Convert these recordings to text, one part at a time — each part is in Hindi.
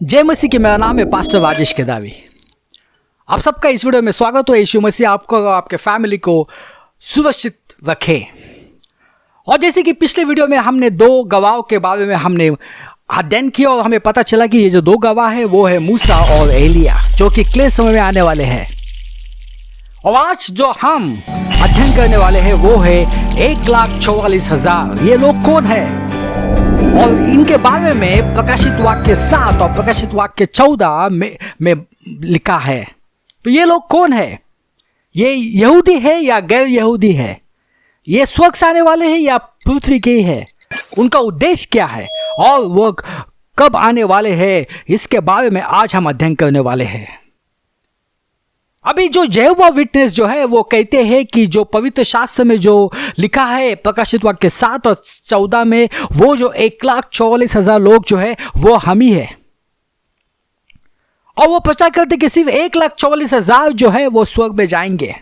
जय मसीह की। मेरा नाम है पास्टर राजेश केदावी। आप सबका इस वीडियो में स्वागत हो। यीशु मसीह आपको और आपके फैमिली को सुरक्षित रखे। और जैसे कि पिछले वीडियो में हमने दो गवाहों के बारे में हमने अध्ययन किया और हमें पता चला कि ये जो दो गवाह है वो है मूसा और एलिया, जो कि क्लेश समय में आने वाले हैं। और आज जो हम अध्ययन करने वाले हैं वो है 1,44,000। ये लोग कौन है और इनके बारे में प्रकाशित वाक्य 7 और प्रकाशित वाक्य 14 में लिखा है। तो ये लोग कौन है? ये यहूदी है या गैर यहूदी है? ये स्वर्ग से आने वाले हैं या पृथ्वी के ही है? उनका उद्देश्य क्या है और वो कब आने वाले हैं, इसके बारे में आज हम अध्ययन करने वाले हैं। अभी जो यहोवा विटनेस जो है वो कहते हैं कि जो पवित्र शास्त्र में जो लिखा है प्रकाशित वाक्य 7 और 14 में, वो जो 1,44,000 लोग जो है वो हम ही है। और वो प्रचार करते कि सिर्फ 1,44,000 जो है वो स्वर्ग में जाएंगे।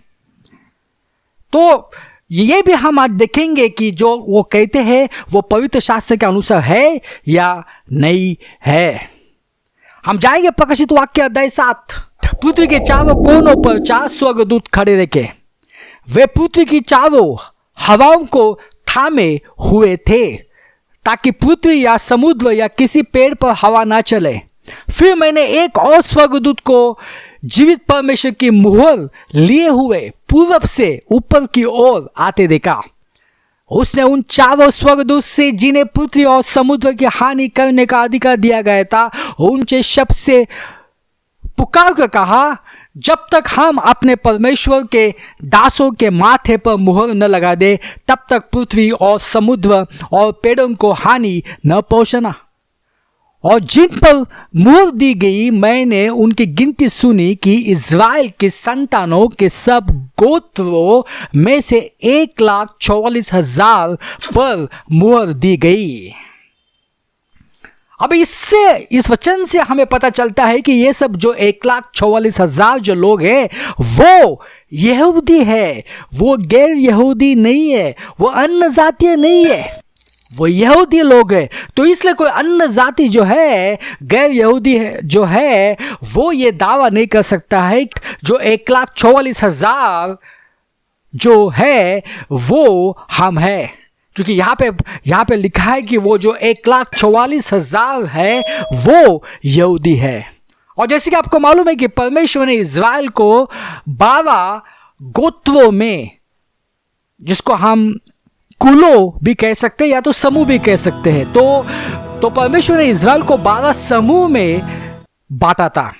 तो ये भी हम आज देखेंगे कि जो वो कहते हैं वो पवित्र शास्त्र के अनुसार है या नहीं है। हम जाएंगे प्रकाशित वाक्य अध्याय 7। पृथ्वी के चारों कोनों पर 4 स्वर्गदूत खड़े रखे। वे पृथ्वी की चारों हवाओं को थामे हुए थे ताकि पृथ्वी या समुद्र या किसी पेड़ पर हवा ना चले। फिर मैंने एक और स्वर्गदूत को जीवित परमेश्वर की मुहर लिए हुए पूरब से ऊपर की ओर आते देखा। उसने उन चारों स्वर्गदूत से जिन्हें पृथ्वी और समुद्र की हानि करने का अधिकार दिया गया था, ऊंचे शब्द से पुकार कर कहा, जब तक हम अपने परमेश्वर के दासों के माथे पर मुहर न लगा दे, तब तक पृथ्वी और समुद्र और पेड़ों को हानि न पहुंचाना। और जिन पर मुहर दी गई, मैंने उनकी गिनती सुनी कि इज़राइल के संतानों के सब गोत्रों में से 1,44,000 पर मुहर दी गई। अब इस वचन से हमें पता चलता है कि ये सब जो 1,44,000 जो लोग हैं वो यहूदी है, वो गैर यहूदी नहीं है, वो अन्य जातीय नहीं है, वो यहूदी लोग हैं। तो इसलिए कोई अन्य जाति जो है, गैर यहूदी है जो है, वो ये दावा नहीं कर सकता है जो 1,44,000 जो है वो हम है। क्योंकि यहाँ पे लिखा है कि वो जो 1,44,000 है वो यहूदी है। और जैसे कि आपको मालूम है कि परमेश्वर ने इज़राइल को 12 गोत्रों में, जिसको हम कुलों भी कह सकते हैं या तो समूह भी कह सकते हैं, तो परमेश्वर ने इज़राइल को 12 समूह में बांटा था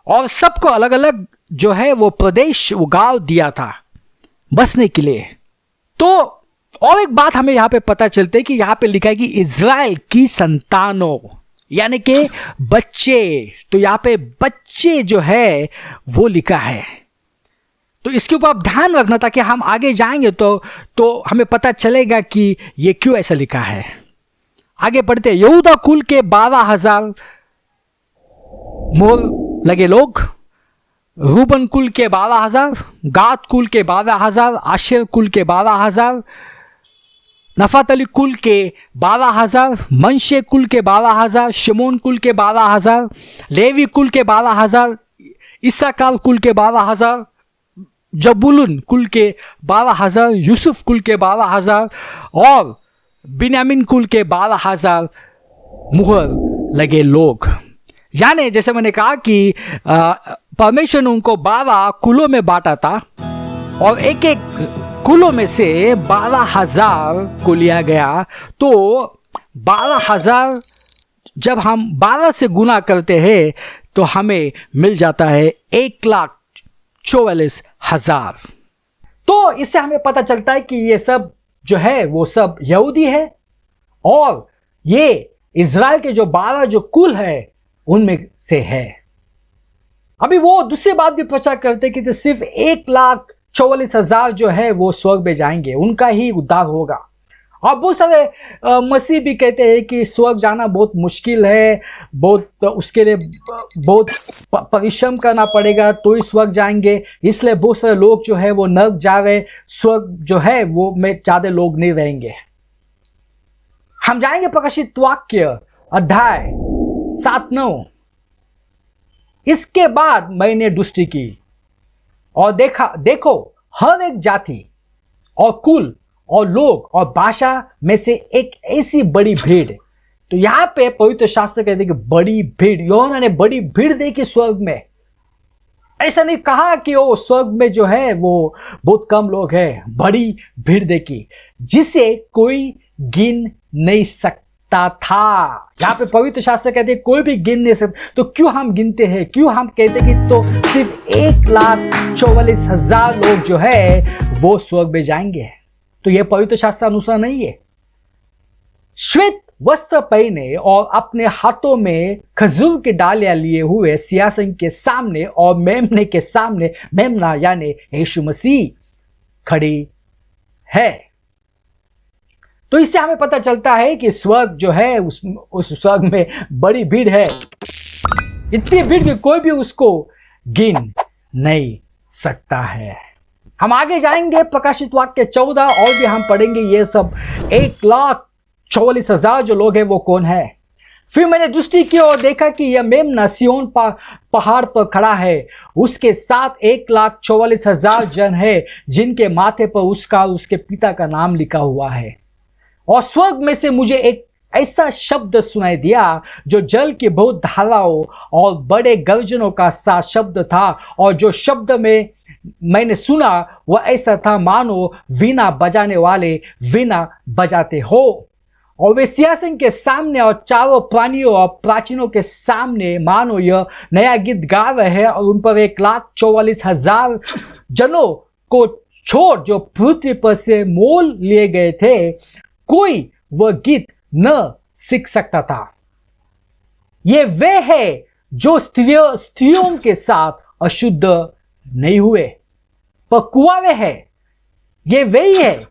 और सबको अलग अलग जो है वो प्रदेश, वो गांव दिया था बसने के लिए। तो और एक बात हमें यहाँ पे पता चलती है कि यहाँ पे लिखा है कि इज़राइल की संतानों, यानी कि बच्चे। तो यहाँ पे बच्चे जो है वो लिखा है। तो इसके ऊपर आप ध्यान रखना ताकि हम आगे जाएंगे तो हमें पता चलेगा कि ये क्यों ऐसा लिखा है। आगे बढ़ते हैं। यहूदा कुल के 12,000 मोहर लगे लोग, रूबन कुल के 12,000, गाद कुल के 12,000, आशेर कुल के 12,000, नफातली कुल के 12,000, मनशे कुल के 12,000, शिमोन कुल के 12,000, लेवी कुल के 12,000, इस्साकार कुल के 12,000, जबूलून कुल के 12,000, यूसुफ कुल के 12,000 और बिन्यामीन कुल के 12,000 मुहर लगे लोग। यानी जैसे मैंने कहा कि परमेश्वर ने उनको 12 कुलों में बांटा था और एक एक कुलों में से 12,000 को लिया गया। तो 12,000 जब हम 12 से गुना करते हैं तो हमें मिल जाता है 1,44,000। तो इससे हमें पता चलता है कि ये सब जो है वो सब यहूदी है और ये इज़राइल के जो 12 जो कुल है उनमें से है। अभी वो दूसरी बात भी प्रचार करते कि सिर्फ 1,44,000 जो है वो स्वर्ग में जाएंगे, उनका ही उद्धार होगा। और बहुत सारे मसीह भी कहते हैं कि स्वर्ग जाना बहुत मुश्किल है, उसके लिए बहुत परिश्रम करना पड़ेगा तो ही स्वर्ग जाएंगे। इसलिए बहुत सारे लोग जो है वो नर्क जा रहे, स्वर्ग जो है वो में ज़्यादा लोग नहीं रहेंगे। हम जाएंगे प्रकाशित वाक्य अध्याय 7-9 इसके बाद मैंने दृष्टि की और देखो हर एक जाति और कुल और लोग और भाषा में से एक ऐसी बड़ी भीड़। तो यहां पे पवित्र शास्त्र कहते हैं कि बड़ी भीड़, यूहन्ना ने बड़ी भीड़ देखी स्वर्ग में। ऐसा नहीं कहा कि वो स्वर्ग में जो है वो बहुत कम लोग हैं, बड़ी भीड़ देखी जिसे कोई गिन नहीं सकता था। यहाँ पे पवित्र शास्त्र कहते हैं कोई भी गिन नहीं सकता। तो क्यों हम गिनते हैं, क्यों हम कहते हैं कि तो सिर्फ 1,44,000 लोग जो है वो स्वर्ग में जाएंगे। तो यह पवित्र शास्त्र अनुसार नहीं है। श्वेत वस्त्र पहने और अपने हाथों में खजूर के डालियां लिए हुए सिंहासन के सामने और मेमने के सामने, मेमना यानी यीशु मसीह खड़ी है। तो इससे हमें पता चलता है कि स्वर्ग जो है उस स्वर्ग में बड़ी भीड़ है, इतनी भीड़ कि कोई भी उसको गिन नहीं सकता है। हम आगे जाएंगे प्रकाशित वाक्य 14 और भी हम पढ़ेंगे ये सब 1,44,000 जो लोग हैं वो कौन है। फिर मैंने दृष्टि की और देखा कि यह मेमना सिय्योन पहाड़ पर खड़ा है, उसके साथ 1,44,000 जन है जिनके माथे पर उसका उसके पिता का नाम लिखा हुआ है। और स्वर्ग में से मुझे एक ऐसा शब्द सुनाई दिया जो जल की बहुत धाराओं और बड़े गर्जनों का सा शब्द था, और जो शब्द में मैंने सुना वह ऐसा था मानो वीणा बजाने वाले वीणा बजाते हो। और वे सिंहासन के सामने और चारों प्राणियों और प्राचीनों के सामने मानो यह नया गीत गा रहे हैं, और उन पर 1,44,000 जनों को छोड़ जो पृथ्वी पर से मोल लिए गए थे, कोई वह गीत न सीख सकता था। ये वे है जो स्त्रियों के साथ अशुद्ध नहीं हुए पर कुआरे है। ये वही है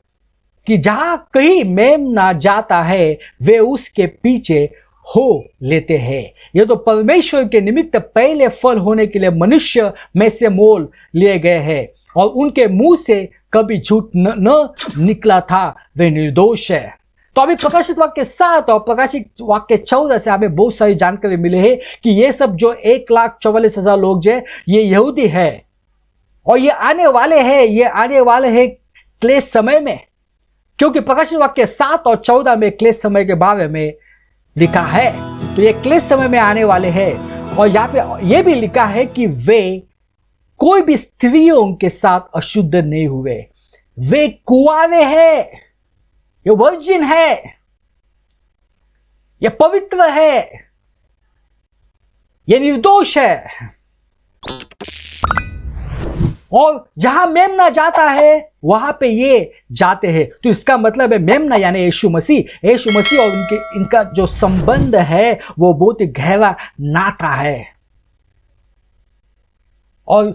कि जहां कहीं मेमना जाता है वे उसके पीछे हो लेते हैं। ये तो परमेश्वर के निमित्त पहले फल होने के लिए मनुष्य में से मोल लिए गए हैं, और उनके मुंह से कभी झूठ न निकला था, वे निर्दोष है। तो अभी प्रकाशित वाक्य 7 और प्रकाशित वाक्य 14 से हमें बहुत सारी जानकारी मिली है कि ये सब जो 1,44,000 लोग जो ये यहूदी है, और ये आने वाले हैं क्लेश समय में, क्योंकि प्रकाशित वाक्य 7 और 14 में क्लेश समय के बारे में लिखा है। तो ये क्लेश समय में आने वाले हैं। और यहाँ पे ये भी लिखा है कि वे कोई भी स्त्रियों के साथ अशुद्ध नहीं हुए, वे कुआरे हैं, ये वर्जिन है, ये पवित्र है, ये निर्दोष है। और जहां मेमना जाता है वहां पे ये जाते हैं। तो इसका मतलब है मेमना यानी यीशु मसीह और इनका जो संबंध है वो बहुत ही गहरा नाता है। और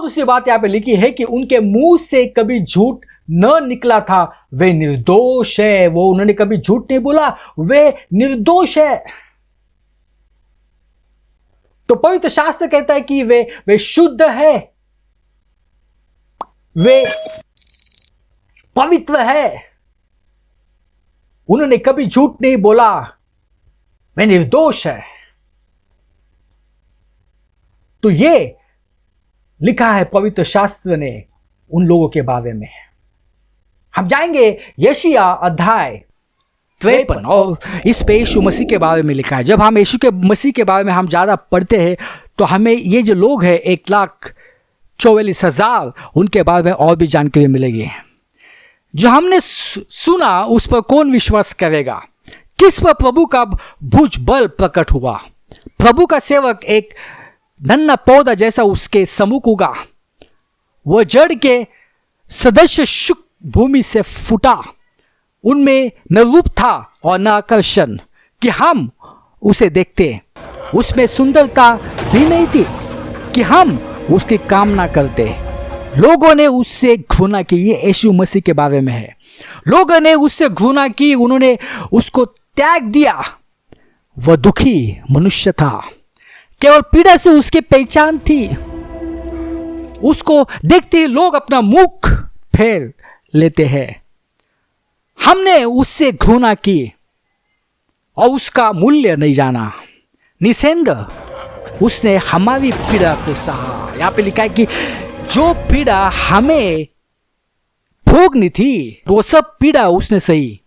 दूसरी बात यहां पे लिखी है कि उनके मुंह से कभी झूठ न निकला था, वे निर्दोष है। वो उन्होंने कभी झूठ नहीं बोला, वे निर्दोष है। तो पवित्र शास्त्र कहता है कि वे शुद्ध है, वे पवित्र है, उन्होंने कभी झूठ नहीं बोला, वे निर्दोष है। तो ये लिखा है पवित्र शास्त्र ने उन लोगों के बारे में। हम जाएंगे यशायाह अध्याय 53 और इस पे यीशु मसीह के बारे में लिखा है। जब हम यीशु के मसीह के बारे में हम ज़्यादा पढ़ते हैं तो हमें ये जो लोग हैं 1,44,000 उनके बारे में और भी जानकारी मिलेगी। जो हमने सुना उस पर कौन विश्वास करेगा? किस पर प्रभु का भुज बल प्रकट हुआ? प्रभु का सेवक एक नन्हा पौधा जैसा उसके सम्मुख उगा, वह जड़ के सदस्य शुक भूमि से फूटा, उनमें न रूप था और न आकर्षण कि हम उसे देखते, उसमें सुंदरता भी नहीं थी कि हम उसकी कामना करते। लोगों ने उससे घृणा की। ये यीशु मसीह के बारे में है। लोगों ने उससे घृणा की, उन्होंने उसको त्याग दिया। वह दुखी मनुष्य था, केवल पीड़ा से उसकी पहचान थी। उसको देखते ही लोग अपना मुख फेर लेते हैं। हमने उससे घृणा की और उसका मूल्य नहीं जाना। निषेध उसने हमारी पीड़ा को सहा। यहाँ पे लिखा है कि जो पीड़ा हमें भोगनी थी वो सब पीड़ा उसने सही,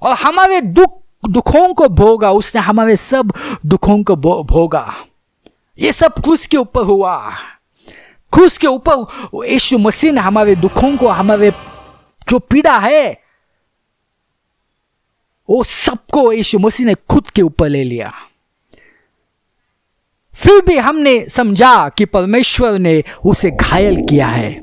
और हमारे दुखों को भोगा, उसने हमारे सब दुखों को भोगा। ये सब क्रूस के ऊपर हुआ। क्रूस के ऊपर यीशु मसीह ने हमारे दुखों को, हमारे जो पीड़ा है वो सबको यीशु मसीह ने खुद के ऊपर ले लिया। फिर भी हमने समझा कि परमेश्वर ने उसे घायल किया है,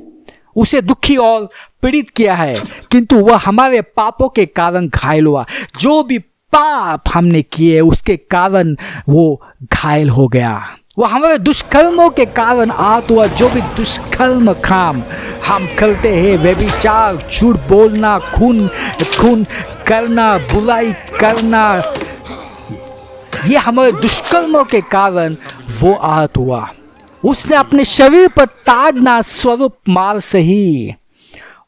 उसे दुखी और पीड़ित किया है, किंतु वह हमारे पापों के कारण घायल हुआ। जो भी पाप हमने किए उसके कारण वो घायल हो गया। वो हमारे दुष्कर्मों के कारण आहत हुआ। जो भी दुष्कर्म काम हम करते हैं, व्यभिचार, झूठ बोलना, खून करना, बुराई करना, ये हमारे दुष्कर्मों के कारण वो आहत हुआ। उसने अपने शरीर पर ताड़ना स्वरूप मार सही,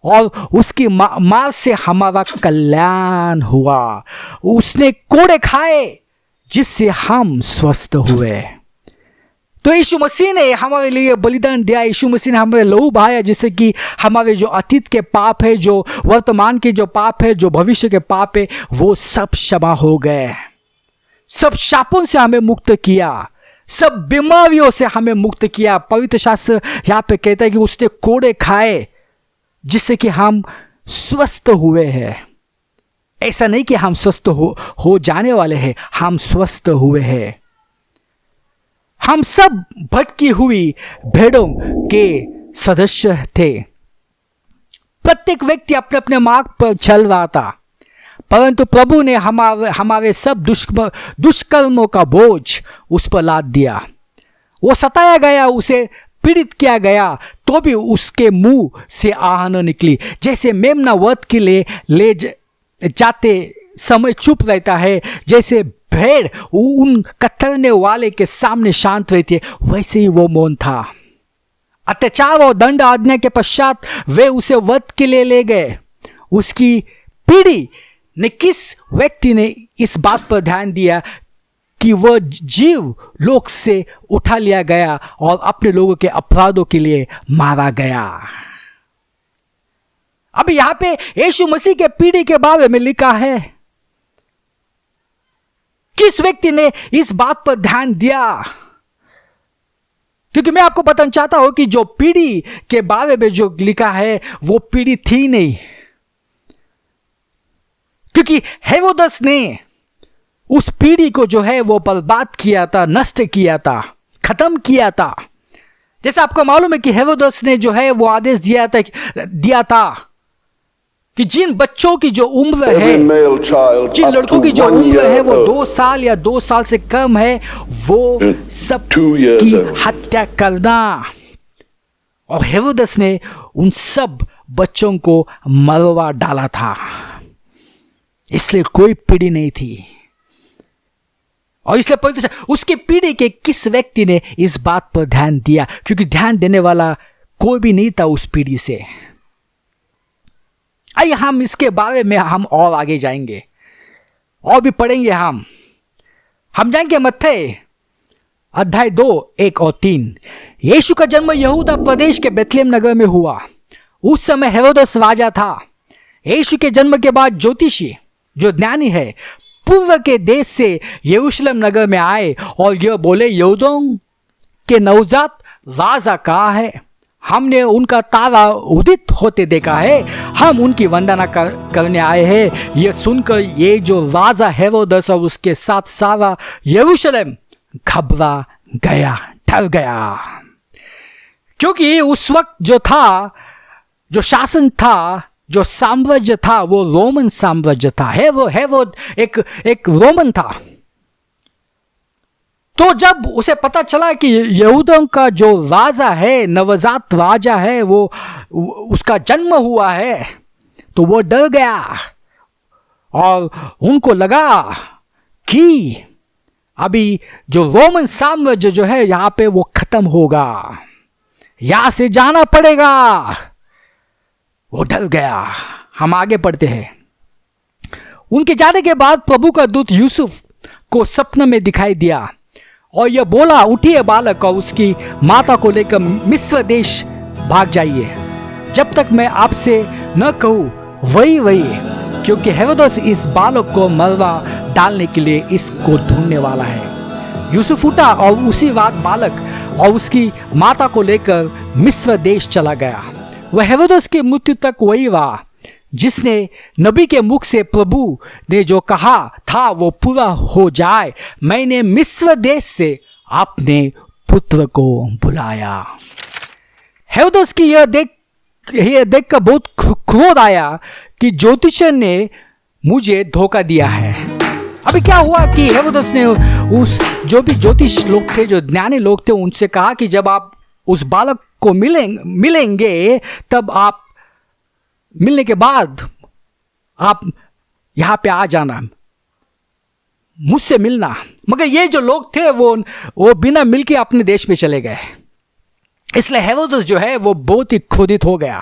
और उसकी मार से हमारा कल्याण हुआ। उसने कोड़े खाए जिससे हम स्वस्थ हुए। तो यीशु मसीह ने हमारे लिए बलिदान दिया। यीशु मसीह ने हमारे लहू बहाया, जिससे कि हमारे जो अतीत के पाप है, जो वर्तमान के जो पाप है, जो भविष्य के पाप है, वो सब क्षमा हो गए। सब शापों से हमें मुक्त किया, सब बीमारियों से हमें मुक्त किया। पवित्र शास्त्र यहाँ पे कहता है कि उसने कोड़े खाए जिससे कि हम स्वस्थ हुए हैं। ऐसा नहीं कि हम स्वस्थ हो जाने वाले हैं, हम स्वस्थ हुए हैं। हम सब भटकी हुई भेड़ों के सदस्य थे। प्रत्येक व्यक्ति अपने अपने मार्ग पर चल रहा था, परंतु प्रभु ने हमारे सब दुष्कर्मों का बोझ उस पर लाद दिया। वो सताया गया, उसे पीड़ित किया गया, तो भी उसके मुंह से आह न निकली। जैसे मेमना वध के लिए ले जाते समय चुप रहता है, जैसे भेड़ उन कतरने वाले के सामने शांत रहती है, वैसे ही वो मौन था। अत्याचार और दंड आज्ञा के पश्चात वे उसे वध के लिए ले गए। उसकी पीढ़ी ने किस व्यक्ति ने इस बात पर ध्यान दिया कि वह जीव लोक से उठा लिया गया और अपने लोगों के अपराधों के लिए मारा गया। अब यहां पे यीशु मसीह के पीढ़ी के बारे में लिखा है। किस व्यक्ति ने इस बात पर ध्यान दिया? क्योंकि मैं आपको बताना चाहता हूं कि जो पीढ़ी के बारे में जो लिखा है वो पीढ़ी थी नहीं, क्योंकि हेरोदस ने उस पीढ़ी को जो है वो बर्बाद किया था, नष्ट किया था, खत्म किया था। जैसे आपको मालूम है कि हेरोदस ने जो है वो आदेश दिया था कि जिन बच्चों की जो उम्र है, जिन लड़कों की जो उम्र है वो 2 साल या 2 साल से कम है, वो सब की हत्या करना। और हेरोदस ने उन सब बच्चों को मरवा डाला था, इसलिए कोई पीढ़ी नहीं थी। और इसलिए पवित्र उसकी पीढ़ी के किस व्यक्ति ने इस बात पर ध्यान दिया? क्योंकि ध्यान देने वाला कोई भी नहीं था उस पीढ़ी से। आइए हम इसके बारे में हम और आगे जाएंगे और भी पढ़ेंगे। हम जाएंगे मत्थई अध्याय 2, 1 और 3। यीशु का जन्म यहूदा प्रदेश के बेथलेम नगर में हुआ। उस समय हेरोदस राजा था। यीशु के जन्म के बाद ज्योतिषी जो ज्ञानी है पूर्व के देश से यरूशलेम नगर में आए और यह बोले, यहूदियों के नवजात राजा कहाँ है? हमने उनका तारा उदित होते देखा है, हम उनकी वंदना करने आए हैं। यह सुनकर ये जो राजा हेरोदस और उसके साथ सारा यरूशलेम घबरा गया, डर गया, क्योंकि उस वक्त जो था, जो शासन था, जो साम्राज्य था, वो रोमन साम्राज्य था। वो एक रोमन था। तो जब उसे पता चला कि यहूदियों का जो राजा है, नवजात राजा है, वो उसका जन्म हुआ है, तो वो डर गया और उनको लगा कि अभी जो रोमन साम्राज्य जो है यहाँ पे वो खत्म होगा, यहाँ से जाना पड़ेगा। वो डर गया। हम आगे पढ़ते हैं। उनके जाने के बाद प्रभु का दूत यूसुफ को सपने में दिखाई दिया और यह बोला, उठिए बालक और उसकी माता को लेकर मिस्र देश भाग जाइए, जब तक मैं आपसे न कहूँ वही वही, क्योंकि हेरोदेस इस बालक को मरवा डालने के लिए इसको ढूंढने वाला है। यूसुफ उठा और उसी रात बालक और उसकी माता को लेकर मिस्र देश चला गया। वह हेरोदेस की मृत्यु तक वही रहा, जिसने नबी के मुख से प्रभु ने जो कहा था वो पूरा हो जाए, मैंने मिस्र देश से अपने पुत्र को बुलाया। हेरोदेस की यह देखकर बहुत क्रोध आया कि ज्योतिषी ने मुझे धोखा दिया है। अभी क्या हुआ कि हेरोदेस ने उस जो भी ज्योतिष लोग थे, जो ज्ञानी लोग थे, उनसे कहा कि जब आप उस बालक को मिलेंगे तब आप मिलने के बाद आप यहाँ पे आ जाना, मुझसे मिलना। मगर ये जो लोग थे वो बिना मिलके अपने देश में चले गए। इसलिए हेरोदेस जो है वो बहुत ही क्रोधित हो गया।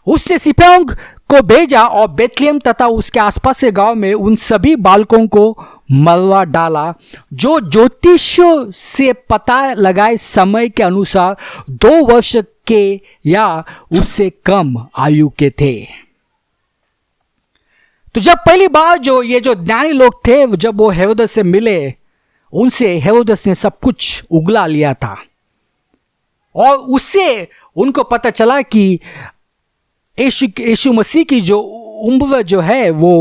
उसने सिपाहियों को भेजा और बेथलेहम तथा उसके आसपास के गांव में उन सभी बालकों को मरवा डाला जो ज्योतिषियों से पता लगाए समय के अनुसार 2 वर्ष के या उससे कम आयु के थे। तो जब पहली बार जो ज्ञानी लोग थे, जब वो हेरोदेस से मिले, उनसे हेरोदेस ने सब कुछ उगला लिया था और उससे उनको पता चला कि यीशु मसीह की जो उम्र जो है वो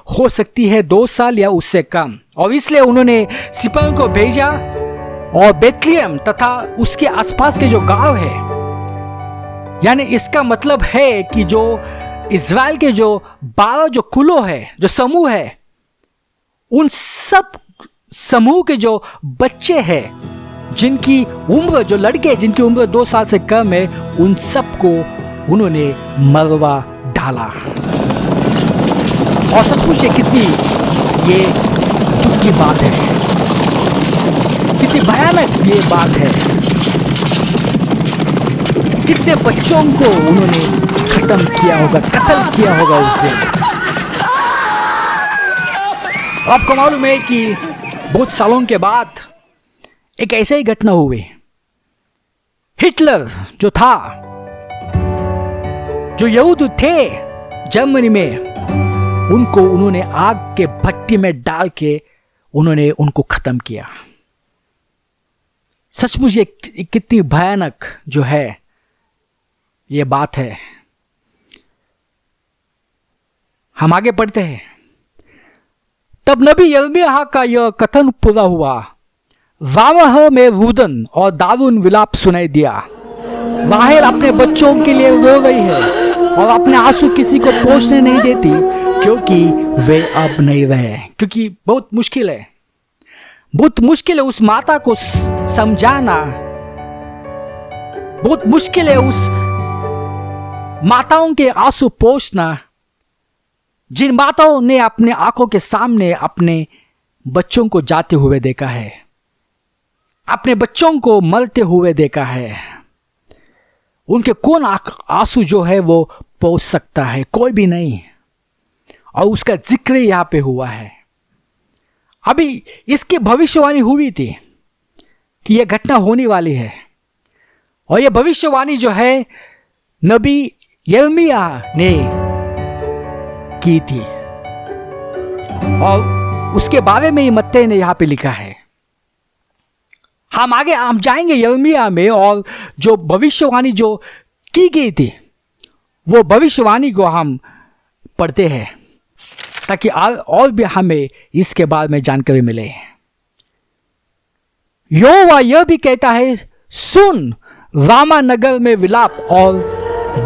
हो सकती है 2 साल या उससे कम। और इसलिए उन्होंने सिपाहियों को भेजा और बेथलेहम तथा उसके आसपास के जो गांव है, यानी इसका मतलब है कि जो इस्राएल के जो 12 जो कुलों है, जो समूह है, उन सब समूह के जो बच्चे हैं जिनकी उम्र, जो लड़के जिनकी उम्र 2 साल से कम है, उन सबको उन्होंने मरवा डाला। और सचमुच ये कितनी ये दुख की बात है, कितनी भयानक ये बात है। कितने बच्चों को उन्होंने खत्म किया होगा, कत्ल किया होगा उस दिन। आपको मालूम है कि बहुत सालों के बाद एक ऐसा ही घटना हुई। हिटलर जो था, जो यहूदी थे जर्मनी में, उन्होंने आग के भट्टी में डाल के उन्होंने उनको खत्म किया। सचमुच ये कितनी भयानक जो है ये बात है। हम आगे बढ़ते हैं। तब नबी यिर्मयाह का यह कथन पूरा हुआ, वावह में रुदन और दारुण विलाप सुनाई दिया। राहेल अपने बच्चों के लिए रो रही है और अपने आंसू किसी को पोंछने नहीं देती, क्योंकि वे अब नहीं रहे। क्योंकि बहुत मुश्किल है, बहुत मुश्किल है उस माता को समझाना, बहुत मुश्किल है उस माताओं के आंसू पोंछना, जिन माताओं ने अपने आंखों के सामने अपने बच्चों को जाते हुए देखा है, अपने बच्चों को मरते हुए देखा है। उनके कौन आंसू जो है वो पोंछ सकता है? कोई भी नहीं। और उसका जिक्र यहां पे हुआ है। अभी इसकी भविष्यवाणी हुई थी कि यह घटना होने वाली है, और यह भविष्यवाणी जो है नबी यिर्मयाह ने की थी, और उसके बारे में मत्ती ने यहां पे लिखा है। हम जाएंगे यिर्मयाह में, और जो भविष्यवाणी जो की गई थी वो भविष्यवाणी को हम पढ़ते हैं, ताकि और भी हमें इसके बारे में जानकारी मिले। यहोवा यह भी कहता है, सुन, रामा नगर में विलाप और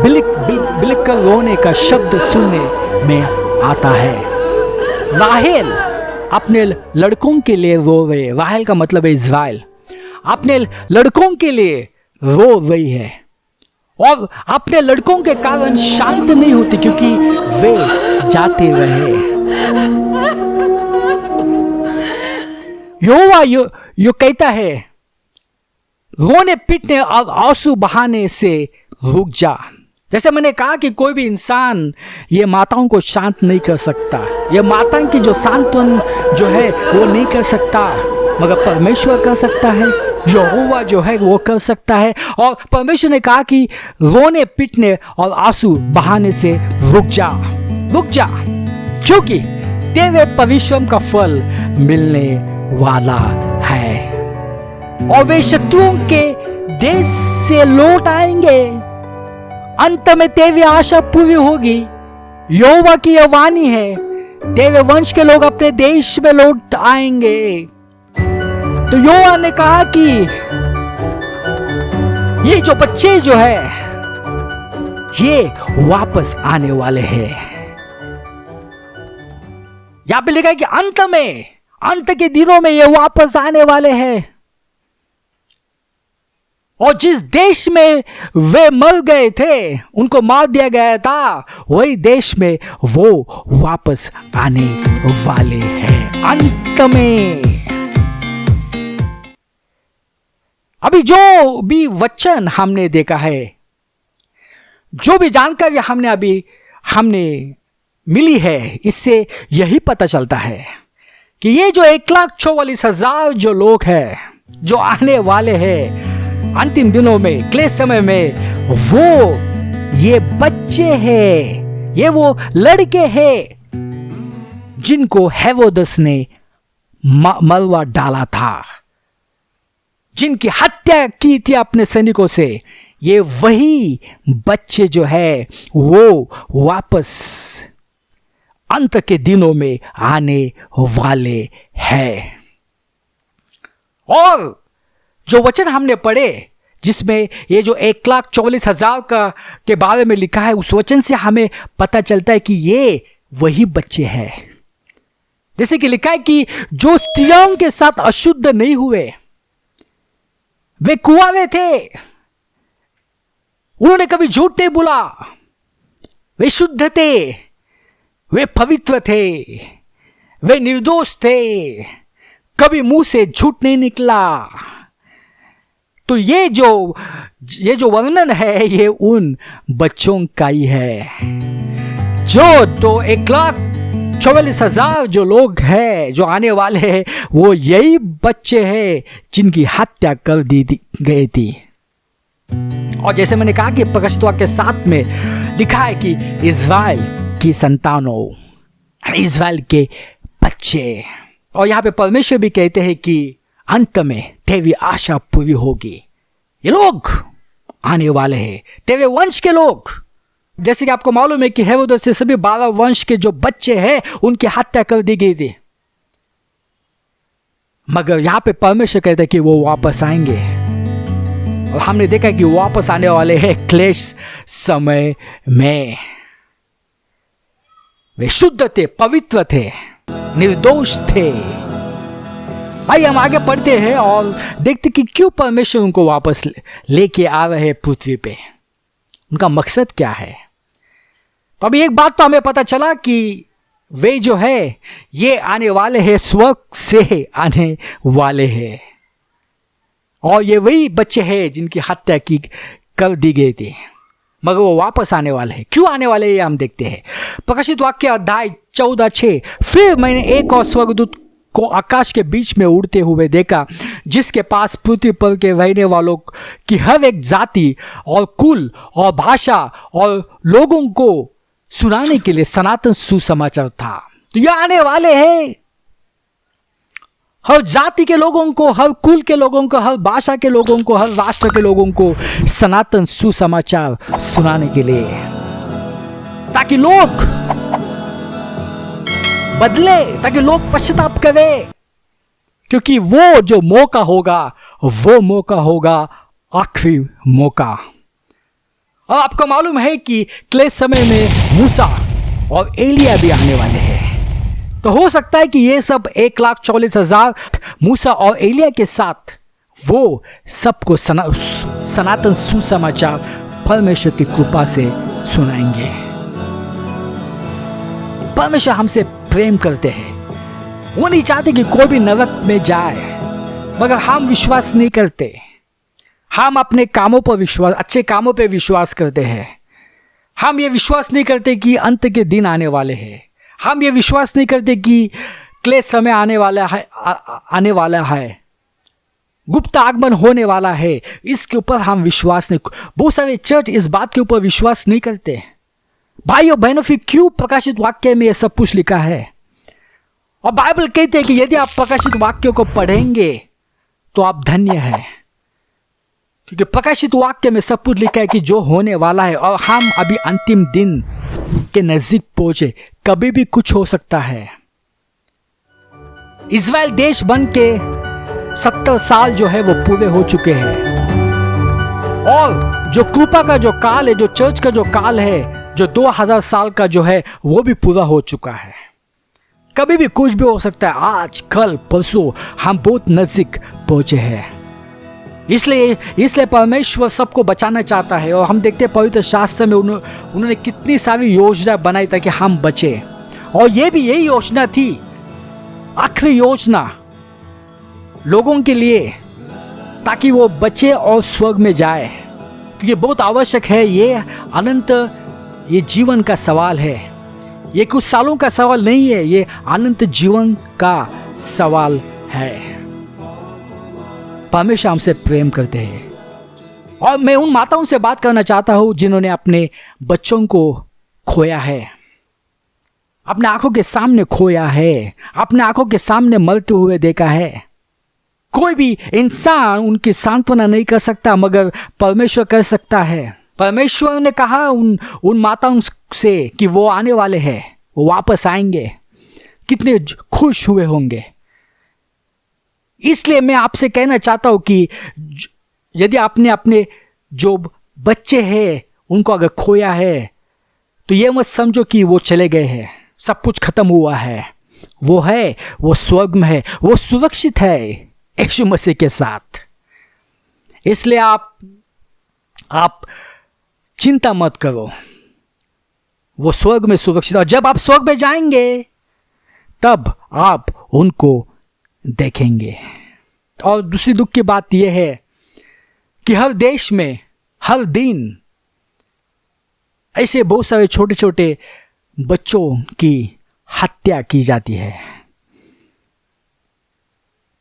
बिलक कर रोने का शब्द सुनने में आता है। राहेल अपने लड़कों के लिए रो रही है। राहेल का मतलब है इज़राइल। अपने लड़कों के लिए रो रही है, और अपने लड़कों के कारण शांत नहीं होती, क्योंकि वे जाते रहे। यहोवा यो कहता है, रोने पीटने और आंसू बहाने से रुक जा। जैसे मैंने कहा कि कोई भी इंसान ये माताओं को शांत नहीं कर सकता। ये माता की जो सांत्वन जो है वो नहीं कर सकता। मगर परमेश्वर कर सकता है, यहोवा जो है वो कर सकता है। और परमेश्वर ने कहा कि रोने पीटने और आंसू बहाने से रुक जा, क्योंकि तेरे परिश्रम का फल मिलने वाला है और वे शत्रुओं के देश से लौट आएंगे। अंत में तेरी आशा पूरी होगी। यहोवा की यह वाणी है, तेरे वंश के लोग अपने देश में लौट आएंगे। तो यहोवा ने कहा कि ये जो बच्चे जो है ये वापस आने वाले हैं। यहां पे लिखा है कि अंत के दिनों में ये वापस आने वाले हैं और जिस देश में वे मर गए थे, उनको मार दिया गया था, वही देश में वो वापस आने वाले हैं अंत में। अभी जो भी वचन हमने देखा है, जो भी जानकारी हमने मिली है, इससे यही पता चलता है कि ये जो 1,44,000 जो लोग हैं जो आने वाले हैं अंतिम दिनों में, क्लेश समय में, वो ये बच्चे हैं, ये वो लड़के हैं जिनको हेरोदस ने मरवा डाला था, जिनकी हत्या की थी अपने सैनिकों से। ये वही बच्चे जो है वो वापस अंत के दिनों में आने वाले हैं। और जो वचन हमने पढ़े जिसमें ये जो 1,44,000 के बारे में लिखा है, उस वचन से हमें पता चलता है कि ये वही बच्चे हैं। जैसे कि लिखा है कि जो स्त्रियों के साथ अशुद्ध नहीं हुए, वे कुंवारे थे, उन्होंने कभी झूठ नहीं बोला, वे शुद्ध थे, वे पवित्र थे, वे निर्दोष थे, कभी मुंह से झूठ नहीं निकला। तो ये जो वर्णन है ये उन बच्चों का ही है। जो तो 1,44,000 जो लोग हैं जो आने वाले हैं, वो यही बच्चे हैं जिनकी हत्या कर दी गई थी। और जैसे मैंने कहा कि प्रकाशित वाक्य 7 में लिखा है कि इज़राइल की संतानों, इज़राइल के बच्चे। और यहाँ पे परमेश्वर भी कहते हैं कि अंत में तेरी आशा पूरी होगी। ये लोग आने वाले हैं, तेरे वंश के लोग। जैसे कि आपको मालूम है कि हेरोदेस से सभी 12 वंश के जो बच्चे हैं उनकी हत्या कर दी गई थी, मगर यहां पे परमेश्वर कहते हैं कि वो वापस आएंगे। और हमने देखा कि वापस आने वाले हैं क्लेश समय में। वे शुद्ध थे, पवित्र थे, निर्दोष थे। भाई हम आगे पढ़ते हैं और देखते कि क्यों परमेश्वर उनको वापस लेके आ रहे हैं पृथ्वी पे, उनका मकसद क्या है। तो अभी एक बात तो हमें पता चला कि वे जो है ये आने वाले हैं, स्वर्ग से आने वाले हैं, और ये वही बच्चे हैं जिनकी हत्या की कर दी गई थी, मगर वो वापस आने वाले हैं। क्यों आने वाले हैं ये हम देखते हैं। प्रकाशित वाक्य अध्याय 14:6। फिर मैंने एक और स्वर्गदूत को आकाश के बीच में उड़ते हुए देखा, जिसके पास पृथ्वी पर के रहने वालों की हर एक जाति और कुल और भाषा और लोगों को सुनाने के लिए सनातन सुसमाचार था। तो ये आने वाले हैं हर जाति के लोगों को, हर कुल के लोगों को, हर भाषा के लोगों को, हर राष्ट्र के लोगों को सनातन सुसमाचार सुनाने के लिए, ताकि लोग बदले, ताकि लोग पश्चाताप करें। क्योंकि वो जो मौका होगा वो मौका होगा आखिरी मौका। और आपको मालूम है कि क्लेश समय में मूसा और एलिया भी आने वाले हैं। तो हो सकता है कि ये सब 1,44,000 मूसा और एलिया के साथ वो सबको सनातन सुसमाचार परमेश्वर की कृपा से सुनाएंगे। परमेश्वर हमसे प्रेम करते हैं, वो नहीं चाहते कि कोई भी नरक में जाए, मगर हम विश्वास नहीं करते। हम अपने कामों पर विश्वास, अच्छे कामों पर विश्वास करते हैं। हम ये विश्वास नहीं करते कि अंत के दिन आने वाले हैं। हम ये विश्वास नहीं करते कि क्लेश समय आने वाला है, गुप्त आगमन होने वाला है, इसके ऊपर हम विश्वास नहीं। बहुत सारे चर्च इस बात के ऊपर विश्वास नहीं करते। भाई और बहनों, फिर क्यों प्रकाशित वाक्य में यह सब कुछ लिखा है? और बाइबल कहते हैं कि यदि आप प्रकाशित वाक्यों को पढ़ेंगे तो आप धन्य हैं, क्योंकि प्रकाशित वाक्य में सब कुछ लिखा है कि जो होने वाला है। और हम अभी अंतिम दिन के नजदीक पहुंचे, कभी भी कुछ हो सकता है। इस्राएल देश बन के 70 साल जो है वो पूरे हो चुके हैं, और जो कृपा का जो काल है, जो चर्च का जो काल है, जो 2000 साल का जो है वो भी पूरा हो चुका है। कभी भी कुछ भी हो सकता है। आज, कल, परसों हम बहुत नजदीक पहुंचे हैं। इसलिए परमेश्वर सबको बचाना चाहता है। और हम देखते हैं पवित्र शास्त्र में उन्होंने कितनी सारी योजना बनाई ताकि हम बचे। और ये भी यही योजना थी, आखिरी योजना लोगों के लिए, ताकि वो बचे और स्वर्ग में जाए। क्योंकि बहुत आवश्यक है, ये अनंत, ये जीवन का सवाल है। ये कुछ सालों का सवाल नहीं है, ये अनंत जीवन का सवाल है। परमेश्वर हमसे प्रेम करते हैं। और मैं उन माताओं से बात करना चाहता हूं जिन्होंने अपने बच्चों को खोया है, अपने आंखों के सामने खोया है, अपने आंखों के सामने मरते हुए देखा है। कोई भी इंसान उनकी सांत्वना नहीं कर सकता, मगर परमेश्वर कर सकता है। परमेश्वर ने कहा उन माताओं से कि वो आने वाले हैं, वो वापस आएंगे। कितने खुश हुए होंगे। इसलिए मैं आपसे कहना चाहता हूं कि यदि आपने अपने जो बच्चे हैं उनको अगर खोया है, तो ये मत समझो कि वो चले गए हैं, सब कुछ खत्म हुआ है। वो स्वर्ग में है, वो सुरक्षित है यीशु मसीह के साथ। इसलिए आप चिंता मत करो, वो स्वर्ग में सुरक्षित। और जब आप स्वर्ग में जाएंगे तब आप उनको देखेंगे। और दूसरी दुख की बात यह है कि हर देश में हर दिन ऐसे बहुत सारे छोटे छोटे बच्चों की हत्या की जाती है।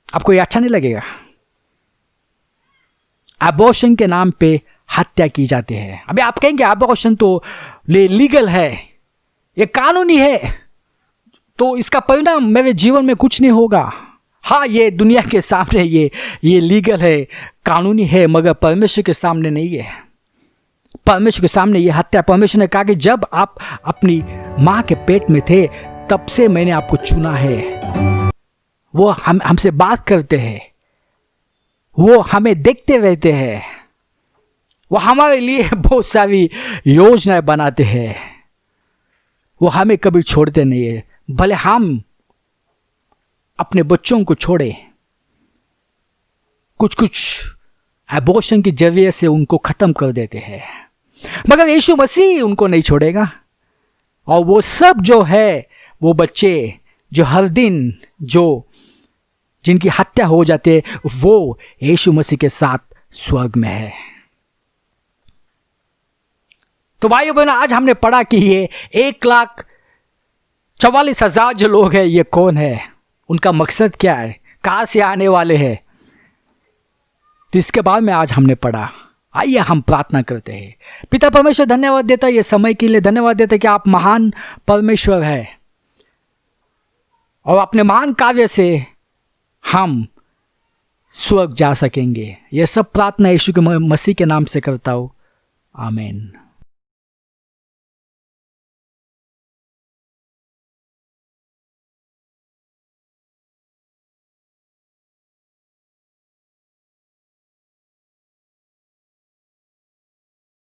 आपको ये अच्छा नहीं लगेगा? अबॉर्शन के नाम पे हत्या की जाती है। अभी आप कहेंगे अबॉर्शन तो लीगल है, ये कानूनी है, तो इसका परिणाम मेरे जीवन में कुछ नहीं होगा। हाँ, ये दुनिया के सामने ये लीगल है, कानूनी है, मगर परमेश्वर के सामने नहीं है। परमेश्वर के सामने ये हत्या, परमेश्वर ने कहा कि जब आप अपनी माँ के पेट में थे तब से मैंने आपको चुना है। वो हमसे बात करते हैं, वो हमें देखते रहते हैं, वो हमारे लिए बहुत सारी योजनाएं बनाते हैं। वो हमें कभी छोड़ते नहीं है, भले हम अपने बच्चों को छोड़े, कुछ एबॉर्शन के जरिए से उनको खत्म कर देते हैं, मगर यीशु मसीह उनको नहीं छोड़ेगा। और वो सब जो है, वो बच्चे जो हर दिन जिनकी हत्या हो जाती है, वो यीशु मसीह के साथ स्वर्ग में है। तो भाइयों बहनों, आज हमने पढ़ा कि ये 1,44,000 जो लोग हैं, ये कौन है, उनका मकसद क्या है, कहां से आने वाले हैं। तो इसके बाद में आज हमने पढ़ा। आइए हम प्रार्थना करते हैं। पिता परमेश्वर, धन्यवाद देता है ये समय के लिए, धन्यवाद देता है कि आप महान परमेश्वर है, और अपने महान कार्य से हम स्वर्ग जा सकेंगे। यह सब प्रार्थना यीशु के मसीह के नाम से करता हूं, आमीन।